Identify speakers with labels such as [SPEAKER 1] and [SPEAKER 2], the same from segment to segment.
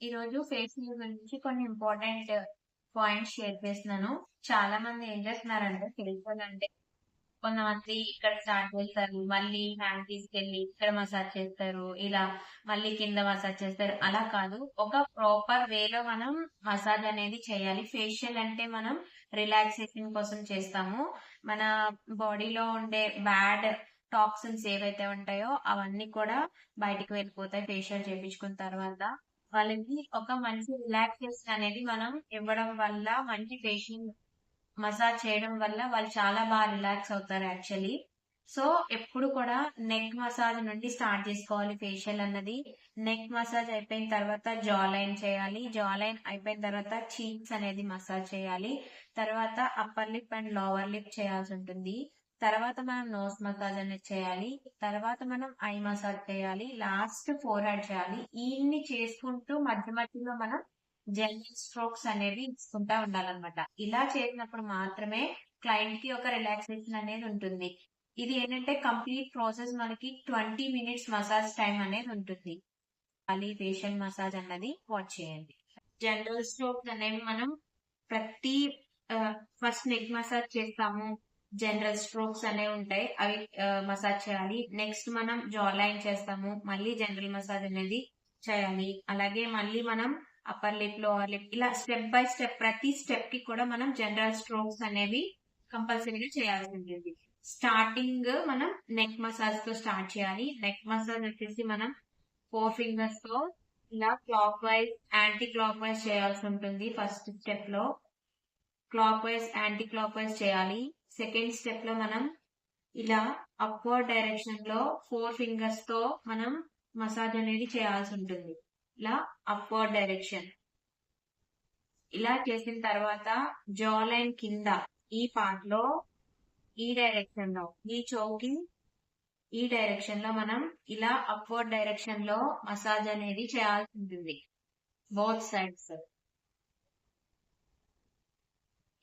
[SPEAKER 1] ఈ రోజు ఫేషియల్ గురించి కొన్ని ఇంపార్టెంట్ పాయింట్స్ షేర్ చేస్తున్నాను. చాలా మంది ఏం చేస్తున్నారంటే ఫేషియల్ అంటే కొంతమంది ఇక్కడ స్టార్ట్ చేస్తారు, మళ్ళీ హ్యాండ్ తీసుకెళ్లి ఇక్కడ మసాజ్ చేస్తారు, ఇలా మళ్ళీ కింద మసాజ్ చేస్తారు. అలా కాదు, ఒక ప్రాపర్ వేలో మనం మసాజ్ అనేది చేయాలి. ఫేషియల్ అంటే మనం రిలాక్సేషన్ కోసం చేస్తాము. మన బాడీలో ఉండే బ్యాడ్ టాక్సిన్స్ ఏవైతే ఉంటాయో అవన్నీ కూడా బయటికి వెళ్ళిపోతాయి ఫేషియల్ చేపించుకున్న తర్వాత. వాళ్ళకి ఒక మంచి రిలాక్సేషన్ అనేది మనం ఇవ్వడం వల్ల, మంచి ఫేషియల్ మసాజ్ చేయడం వల్ల వాళ్ళు చాలా బాగా రిలాక్స్ అవుతారు యాక్చువల్లీ. సో ఎప్పుడు కూడా నెక్ మసాజ్ నుండి స్టార్ట్ చేసుకోవాలి ఫేషియల్ అన్నది. నెక్ మసాజ్ అయిపోయిన తర్వాత జా లైన్ చేయాలి. జా లైన్ అయిపోయిన తర్వాత చీక్స్ అనేది మసాజ్ చేయాలి. తర్వాత upper lip and lower lip చేయాల్సి ఉంటుంది. తర్వాత మనం నోస్ మసాజ్ అనేది చేయాలి. తర్వాత మనం ఐ మసాజ్ చేయాలి. లాస్ట్ ఫోర్ హెడ్ చేయాలి. ఇన్ని చేసుకుంటూ మధ్య మధ్యలో మనం జెంటల్ స్ట్రోక్స్ అనేవి ఇచ్చుకుంటా ఉండాలన్నమాట. ఇలా చేసినప్పుడు మాత్రమే క్లయింట్ కి ఒక రిలాక్సేషన్ అనేది ఉంటుంది. ఇది ఏంటంటే కంప్లీట్ ప్రాసెస్ మనకి 20 మినిట్స్ మసాజ్ టైం అనేది ఉంటుంది. అది ఫేషియల్ మసాజ్ అన్నది వాచ్ చేయండి. జనరల్ స్ట్రోక్స్ అనేవి మనం ప్రతి ఫస్ట్ నెక్ మసాజ్ చేస్తాము. జనరల్ స్ట్రోక్స్ అనేవి ఉంటాయి, అవి మసాజ్ చేయాలి. నెక్స్ట్ మనం జా లైన్ చేస్తాము, మళ్ళీ జనరల్ మసాజ్ అనేది చేయాలి. అలాగే మళ్ళీ మనం అప్పర్ లిప్, లోవర్ లిప్, ఇలా స్టెప్ బై స్టెప్ ప్రతి స్టెప్ కి కూడా మనం జనరల్ స్ట్రోక్స్ అనేవి కంపల్సరీగా చేయాల్సి ఉంటుంది. స్టార్టింగ్ మనం నెక్ మసాజ్ తో స్టార్ట్ చేయాలి. నెక్ మసాజ్ వచ్చేసి మనం 4 ఫింగర్స్ తో ఇలా clock wise, anti clock wise చేయాల్సి ఉంటుంది. ఫస్ట్ స్టెప్ లో clock wise, anti clock wise చేయాలి. సెకండ్ స్టెప్ లో మనం ఇలా అప్వర్డ్ డైరెక్షన్ లో 4 ఫింగర్స్ తో మనం మసాజ్ అనేది చేయాల్సి ఉంటుంది. ఇలా అప్వర్డ్ డైరెక్షన్. ఇలా చేసిన తర్వాత జా లైన్ కింద ఈ పార్ట్ లో, ఈ డైరెక్షన్ లో, ఈ చౌకి ఈ డైరెక్షన్ లో మనం ఇలా అప్వర్డ్ డైరెక్షన్ లో మసాజ్ అనేది చేయాల్సి ఉంటుంది, బోత్ సైడ్స్.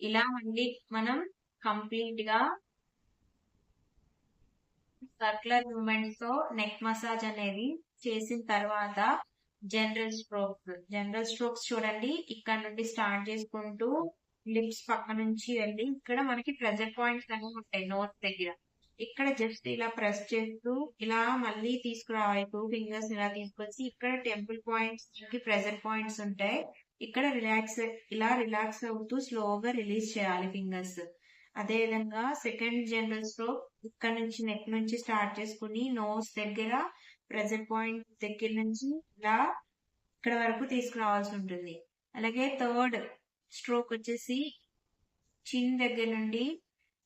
[SPEAKER 1] ఇలా మళ్ళీ మనం కంప్లీట్ గా సర్క్యులర్ మూమెంట్స్ తో నెక్ మసాజ్ అనేది చేసిన తర్వాత జనరల్ స్ట్రోక్స్ చూడండి, ఇక్కడ నుండి స్టార్ట్ చేసుకుంటూ లిప్స్ పక్క నుంచి వెళ్ళి ఇక్కడ మనకి ప్రెజర్ పాయింట్స్ అనేవి ఉంటాయి నోస్ దగ్గర. ఇక్కడ జస్ట్ ఇలా ప్రెస్ చేస్తూ ఇలా మళ్ళీ తీసుకురావాలి. 2 ఫింగర్స్ ఇలా తీసుకొచ్చి ఇక్కడ టెంపుల్ పాయింట్స్ కి ప్రెజర్ పాయింట్స్ ఉంటాయి. ఇక్కడ ఇలా రిలాక్స్ అవుతూ స్లోగా రిలీజ్ చేయాలి ఫింగర్స్. అదే విధంగా సెకండ్ జనరల్ స్ట్రోక్ ఇక్కడ నుంచి నెక్ నుంచి స్టార్ట్ చేసుకుని నోస్ దగ్గర ప్రెజర్ పాయింట్ దగ్గర నుంచి ఇలా ఇక్కడ వరకు తీసుకురావాల్సి ఉంటుంది. అలాగే థర్డ్ స్ట్రోక్ వచ్చేసి చిన్ దగ్గర నుండి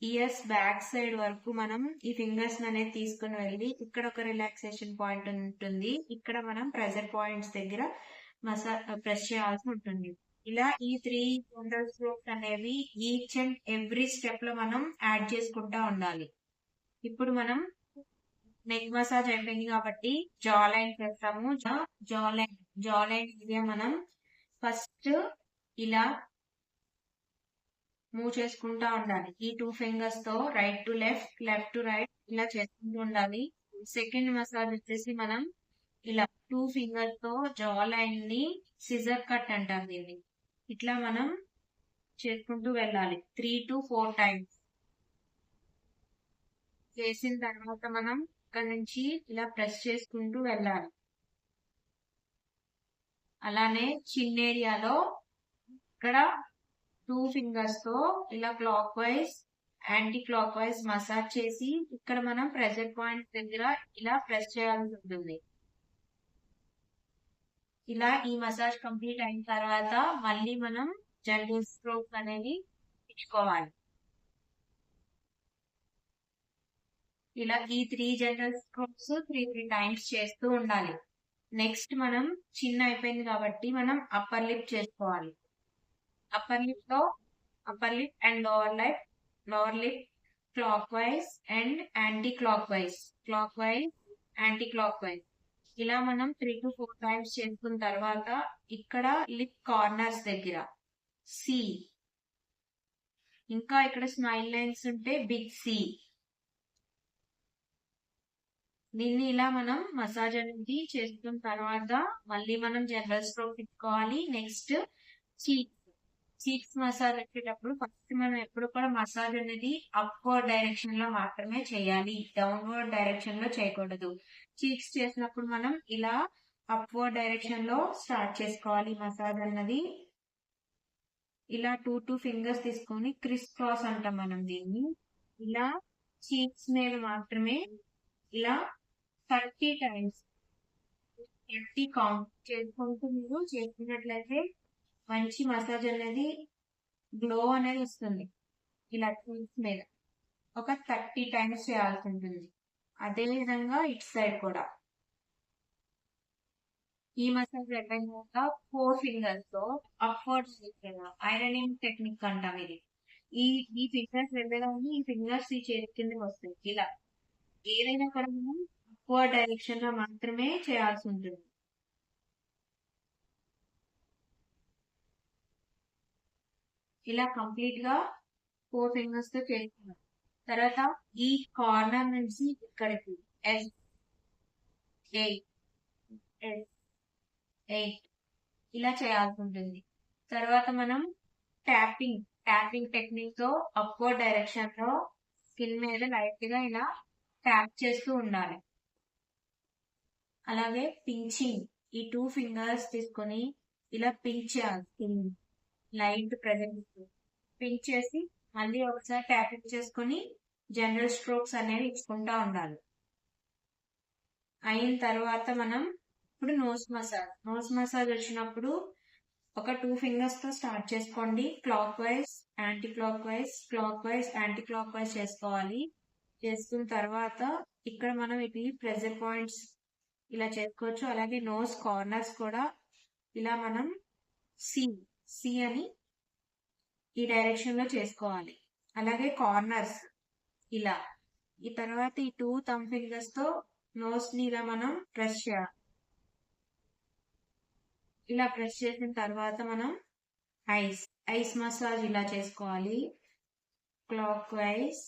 [SPEAKER 1] ఇయర్స్ బ్యాక్ సైడ్ వరకు మనం ఈ ఫింగర్స్ అనేది తీసుకుని వెళ్ళి ఇక్కడ ఒక రిలాక్సేషన్ పాయింట్ ఉంటుంది. ఇక్కడ మనం ప్రెజర్ పాయింట్స్ దగ్గర ప్రెస్ చేయాల్సి ఉంటుంది. ఇలా ఈ 3 జనరల్ స్ట్రోక్స్ అనేవి ఈచ్ అండ్ ఎవ్రీ స్టెప్ లో మనం యాడ్ చేసుకుంటా ఉండాలి. ఇప్పుడు మనం నెక్ మసాజ్ అయిపోయింది కాబట్టి జా లైన్ చేస్తాము. జా లైన్ ఏరియా మనం ఫస్ట్ ఇలా మూవ్ చేసుకుంటా ఉండాలి. ఈ 2 ఫింగర్స్ తో right to left, left to right ఇలా చేసుకుంటూ ఉండాలి. సెకండ్ మసాజ్ వచ్చేసి మనం ఇలా 2 ఫింగర్స్ తో జా లైన్ ని సిజర్ కట్ అంటారు దీన్ని. ఇట్లా మనం చేసుకుంటూ వెళ్ళాలి 3 to 4 టైమ్స్. చేసిన తర్వాత మనం ఇక్కడ నుంచి ఇలా ప్రెస్ చేసుకుంటూ వెళ్ళాలి. అలానే చిన్ ఏరియాలో ఇక్కడ 2 ఫింగర్స్ తో ఇలా clock wise, anti clock wise massage చేసి ఇక్కడ మనం ప్రెజర్ పాయింట్ దగ్గర ఇలా ప్రెస్ చేయాల్సి ఉంటుంది. ఇలా ఈ మసాజ్ కంప్లీట్ అయిన తర్వాత మళ్ళీ మనం జనరల్ స్ట్రోక్స్ అనేవి ఇచ్చుకోవాలి. ఇలా ఈ 3 జనరల్ స్ట్రోక్స్ 3 టైమ్స్ చేస్తూ ఉండాలి. నెక్స్ట్ మనం చిన్న అయిపోయింది కాబట్టి మనం అప్పర్ లిప్ చేసుకోవాలి. Upper lip and lower lip clock wise and anti clock wise, anti clock wise. ఇలా మనం 3 to 4 టైమ్స్ చేసుకున్న తర్వాత ఇక్కడ లిప్ కార్నర్స్ దగ్గర సి, ఇంకా ఇక్కడ స్మైల్ లైన్స్ ఉంటే బిగ్ సి, దీన్ని ఇలా మనం మసాజ్ అనేది చేసుకున్న తర్వాత మళ్ళీ మనం జనరల్ స్ట్రోక్ తిప్పుకోవాలి. నెక్స్ట్ చీక్స్ మసాజ్ వచ్చేటప్పుడు ఫస్ట్ మనం ఎప్పుడు కూడా మసాజ్ అనేది అప్వర్డ్ డైరెక్షన్ లో మాత్రమే చేయాలి, డౌన్వర్డ్ డైరెక్షన్ లో చేయకూడదు. చీక్స్ చేసినప్పుడు మనం ఇలా అప్వర్డ్ డైరెక్షన్ లో స్టార్ట్ చేసుకోవాలి మసాజ్ అన్నది. ఇలా 2 ఫింగర్స్ తీసుకొని క్రిస్ క్రాస్ అంటాం మనం దీన్ని. ఇలా చీక్స్ మీద మాత్రమే ఇలా 30 టైమ్స్ 30 కౌంట్ చేసుకుంటూ మీరు చేసుకున్నట్లయితే మంచి మసాజ్ అనేది గ్లో అనేది వస్తుంది. ఇలా చీక్స్ మీద ఒక 30 టైమ్స్ చేయాల్సి ఉంటుంది. అదే విధంగా ఇటు సైడ్ కూడా ఈ మసాజ్ అయిపోయిన తర్వాత 4 ఫింగర్స్ తో అప్వర్డ్ ఐరనింగ్ టెక్నిక్ అంటాం ఇది. ఈ ఫింగర్స్ వెళ్ళగానే ఈ ఫింగర్స్ ఈ చేతి కిందకి వస్తాయి. ఇలా ఏదైనా కూడా మనం అప్వర్డ్ డైరెక్షన్ లో మాత్రమే చేయాల్సి ఉంటుంది. ఇలా కంప్లీట్ గా 4 ఫింగర్స్ తో చేస్తున్నాం. తర్వాత ఈ కార్నర్ నుంచి ఇక్కడికి ఎస్ 8 ఇలా చేయాల్సి ఉంటుంది. తర్వాత మనం ట్యాపింగ్ టెక్నిక్ తో అప్వర్డ్ డైరెక్షన్ లో స్కిన్ మీద లైట్ గా ఇలా ట్యాప్ చేస్తూ ఉండాలి. అలాగే పించింగ్, ఈ 2 ఫింగర్స్ తీసుకొని ఇలా పించ్ చేయాలి. స్కిన్ లైట్ ప్రెజెంట్ పించ్ చేసి మళ్ళీ ఒకసారి ట్యాపింగ్ చేసుకొని జనరల్ స్ట్రోక్స్ అనేవి ఇచ్చుకుంటా ఉండాలి. అయిన తర్వాత మనం ఇప్పుడు నోస్ మసాజ్ వచ్చినప్పుడు ఒక 2 ఫింగర్స్ తో స్టార్ట్ చేసుకోండి. Clock wise anti clock wise చేసుకోవాలి. చేసుకున్న తర్వాత ఇక్కడ మనం ఇటు ప్రెజర్ పాయింట్స్ ఇలా చేసుకోవచ్చు. అలాగే నోస్ కార్నర్స్ కూడా ఇలా మనం సి అని ఈ డైరెక్షన్ లో చేసుకోవాలి. అలాగే కార్నర్స్ ఇలా. ఈ తర్వాత ఈ 2 థంబ్ ఫింగర్స్ తో నోస్ ని ఇలా మనం ప్రెస్ చేయాలి. ఇలా ప్రెస్ చేసిన తర్వాత మనం ఐస్ మసాజ్ ఇలా చేసుకోవాలి. క్లాక్ వైజ్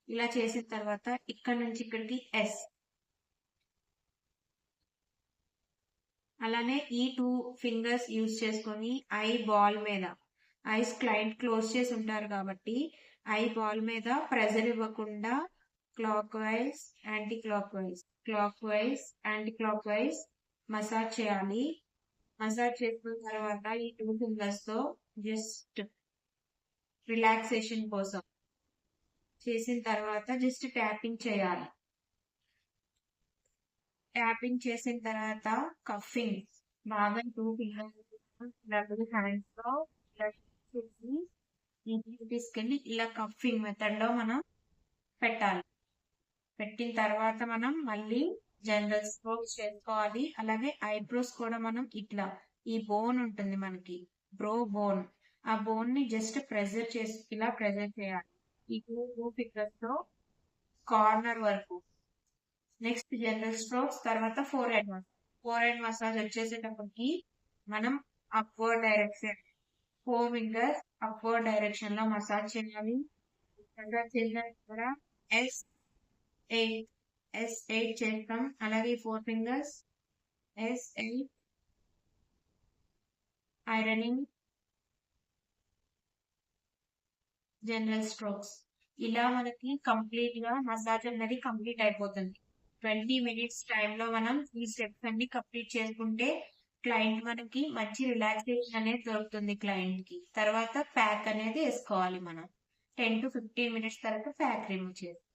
[SPEAKER 1] ఇలా చేసిన తర్వాత ఇక్కడ నుంచి ఇక్కడికి ఎస్. అలానే ఈ 2 ఫింగర్స్ యూజ్ చేసుకొని ఐ బాల్ మీద, ఐస్ క్లయింట్ క్లోజ్ చేసి ఉంటారు కాబట్టి ఐ బాల్ మీద ప్రెజర్ ఇవ్వకుండా clock wise anti clock wise massage చేయాలి. మసాజ్ చేసుకున్న తర్వాత ఈ 2 ఫింగర్స్ తో జస్ట్ రిలాక్సేషన్ కోసం చేసిన తర్వాత జస్ట్ ట్యాపింగ్ చేయాలి. ట్యాపింగ్ చేసిన తర్వాత కఫింగ్ బాగా 2 ఫింగర్స్ హ్యాండ్స్ తో తీసుకెళ్ళి ఇలా కఫింగ్ మెథడ్ లో మనం పెట్టాలి. పెట్టిన తర్వాత మనం మళ్ళీ జనరల్ స్ట్రోక్స్ చేసుకోవాలి. అలాగే ఐబ్రోస్ కూడా మనం ఇట్లా ఈ బోన్ ఉంటుంది మనకి బ్రో బోన్, ఆ బోన్ ని జస్ట్ ప్రెజర్ చేసి ఇలా ప్రెజర్ చేయాలి ఈ 2 ఫింగర్స్ తో కార్నర్ వరకు. నెక్స్ట్ జనరల్ స్ట్రోక్స్ తర్వాత ఫోర్ హెడ్ మసాజ్ వచ్చేసేటప్పటికి మనం upward direction 4 fingers upward direction లో మసాజ్ చేయాలి. మసాజ్ చేసిన కూడా S8 చేస్తాం. అలాగే 4 fingers S8 ironing general strokes. ఇలా మనకి కంప్లీట్ గా మసాజ్ అనేది కంప్లీట్ అయిపోతుంది. 20 మినిట్స్ టైంలో మనం ఈ స్టెప్స్ అన్ని కంప్లీట్ చేసుకుంటే క్లయింట్ మనకి మంచి రిలాక్సేషన్ అనేది దొరుకుతుంది క్లయింట్ కి. తర్వాత ప్యాక్ అనేది వేసుకోవాలి మనం. 10 to 15 మినిట్స్ తర్వాత ప్యాక్ రిమూవ్ చేస్తాం.